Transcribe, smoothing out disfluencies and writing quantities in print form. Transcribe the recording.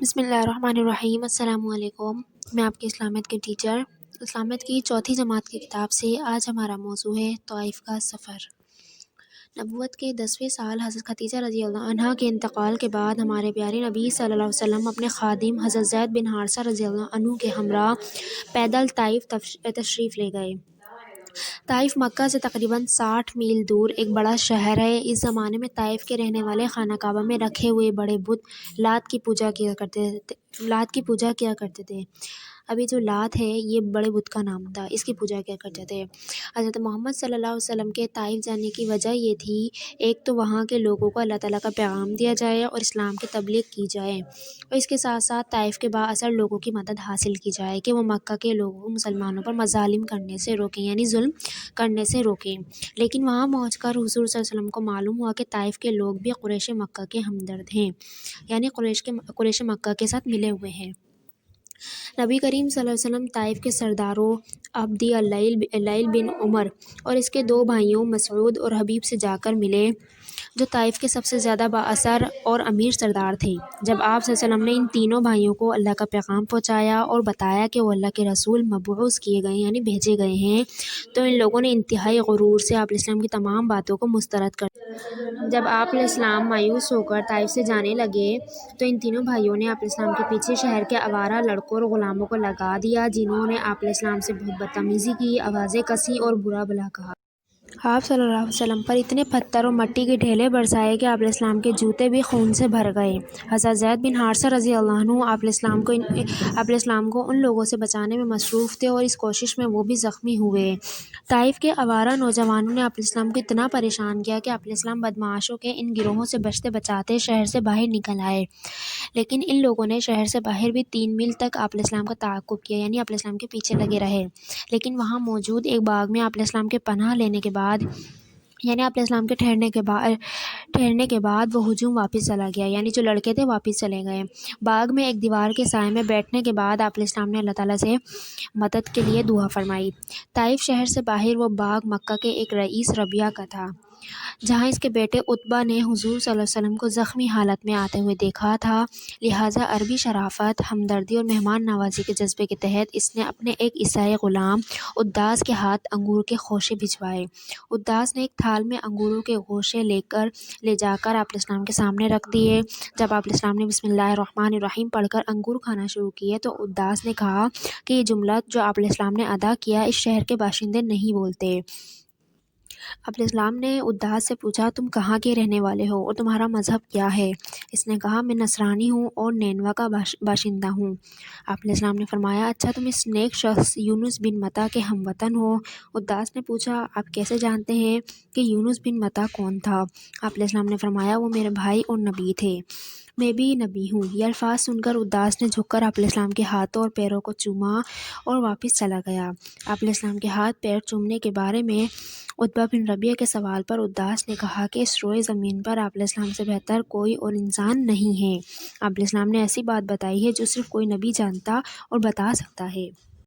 بسم اللہ الرحمن الرحیم۔ السلام علیکم۔ میں آپ کی اسلامیت کے ٹیچر اسلامیت کی چوتھی جماعت کی کتاب سے آج ہمارا موضوع ہے طائف کا سفر۔ نبوت کے 10ویں سال حضرت خدیجہ رضی اللہ عنہا کے انتقال کے بعد ہمارے پیارے نبی صلی اللہ علیہ وسلم اپنے خادم حضرت زید بن حارثہ رضی اللہ عنہ کے ہمراہ پیدل طائف تشریف لے گئے۔ طائف مکہ سے تقریباً 60 میل دور ایک بڑا شہر ہے۔ اس زمانے میں طائف کے رہنے والے خانہ کعبہ میں رکھے ہوئے بڑے بت لات کی پوجا کیا کرتے تھے۔ ابھی جو لات ہے یہ بڑے بت کا نام تھا، اس کی پوجا کیا کرتے تھے۔ حضرت محمد صلی اللہ علیہ وسلم کے طائف جانے کی وجہ یہ تھی، ایک تو وہاں کے لوگوں کو اللہ تعالیٰ کا پیغام دیا جائے اور اسلام کی تبلیغ کی جائے، اور اس کے ساتھ ساتھ طائف کے با اثر لوگوں کی مدد حاصل کی جائے کہ وہ مکہ کے لوگوں کو مسلمانوں پر مظالم کرنے سے روکیں، یعنی ظلم کرنے سے روکیں۔ لیکن وہاں پہنچ کر حضور صلی اللہ علیہ وسلم کو معلوم ہوا کہ طائف کے لوگ بھی قریش مکہ کے ہمدرد ہیں، یعنی قریش مکہ کے ساتھ ملے ہوئے ہیں۔ نبی کریم صلی اللہ علیہ وسلم طائف کے سرداروں عبدی اللیل بن عمر اور اس کے 2 بھائیوں مسعود اور حبیب سے جا کر ملے، جو طائف کے سب سے زیادہ با اثر اور امیر سردار تھے۔ جب آپ صلی اللہ علیہ وسلم نے ان تینوں بھائیوں کو اللہ کا پیغام پہنچایا اور بتایا کہ وہ اللہ کے رسول مبعوث کیے گئے یعنی بھیجے گئے ہیں، تو ان لوگوں نے انتہائی غرور سے آپ علیہ السلام کی تمام باتوں کو مسترد کر دیا۔ جب آپ علیہ السلام مایوس ہو کر طائف سے جانے لگے تو ان تینوں بھائیوں نے آپ علیہ السلام کے پیچھے شہر کے آوارہ لڑکوں اور غلاموں کو لگا دیا، جنہوں نے آپ علیہ السلام سے بہت بدتمیزی کی، آوازیں کسیں اور برا بھلا کہا۔ آپ صلی اللہ علیہ وسلم پر اتنے پتھر اور مٹی کے ڈھیلے برسائے کہ آپ علیہ السلام کے جوتے بھی خون سے بھر گئے۔ حضرت زید بن حارثہ رضی اللہ عنہ آپ علیہ السلام کو ان لوگوں سے بچانے میں مصروف تھے اور اس کوشش میں وہ بھی زخمی ہوئے۔ طائف کے آوارہ نوجوانوں نے آپ علیہ السلام کو اتنا پریشان کیا کہ آپ علیہ السلام بدمعاشوں کے ان گروہوں سے بچتے بچاتے شہر سے باہر نکل آئے، لیکن ان لوگوں نے شہر سے باہر بھی 3 میل تک آپ علیہ السلام کا تعاقب کیا، یعنی آپ علیہ السلام کے پیچھے لگے رہے۔ لیکن وہاں موجود ایک باغ میں آپ علیہ السلام کے پناہ لینے کے بعد، یعنی آپ علیہ السلام کے ٹھہرنے کے بعد وہ ہجوم واپس چلا گیا، یعنی جو لڑکے تھے واپس چلے گئے۔ باغ میں ایک دیوار کے سائے میں بیٹھنے کے بعد آپ علیہ السلام نے اللہ تعالیٰ سے مدد کے لیے دعا فرمائی۔ طائف شہر سے باہر وہ باغ مکہ کے ایک رئیس ربیعہ کا تھا، جہاں اس کے بیٹے عتبہ نے حضور صلی اللہ علیہ وسلم کو زخمی حالت میں آتے ہوئے دیکھا تھا، لہٰذا عربی شرافت، ہمدردی اور مہمان نوازی کے جذبے کے تحت اس نے اپنے ایک عیسائی غلام اداس کے ہاتھ انگور کے خوشے بھجوائے۔ اداس نے ایک تھال میں انگوروں کے خوشے لے جا کر آپ علیہ السلام کے سامنے رکھ دیے۔ جب آپ علیہ السلام نے بسم اللہ الرحمن الرحیم پڑھ کر انگور کھانا شروع کیے تو اداس نے کہا کہ یہ جملہ جو آپ علیہ السلام نے ادا کیا اس شہر کے باشندے نہیں بولتے۔ آپ علیہ السلام نے اداس سے پوچھا، تم کہاں کے رہنے والے ہو اور تمہارا مذہب کیا ہے؟ اس نے کہا، میں نصرانی ہوں اور نینوا کا باشندہ ہوں۔ آپ علیہ السلام نے فرمایا، اچھا تم اس نیک شخص یونس بن متی کے ہم وطن ہو؟ اداس نے پوچھا، آپ کیسے جانتے ہیں کہ یونس بن متی کون تھا؟ آپ علیہ السلام نے فرمایا، وہ میرے بھائی اور نبی تھے، میں بھی نبی ہوں۔ یہ الفاظ سن کر اداس نے جھک کر آپ علیہ السلام کے ہاتھوں اور پیروں کو چوما اور واپس چلا گیا۔ آپ علیہ السلام کے ہاتھ پیر چومنے کے بارے میں عتبہ بن ربیعہ کے سوال پر اداس نے کہا کہ اس روئے زمین پر آپ علیہ السلام سے بہتر کوئی اور انسان نہیں ہے۔ آپ علیہ السلام نے ایسی بات بتائی ہے جو صرف کوئی نبی جانتا اور بتا سکتا ہے۔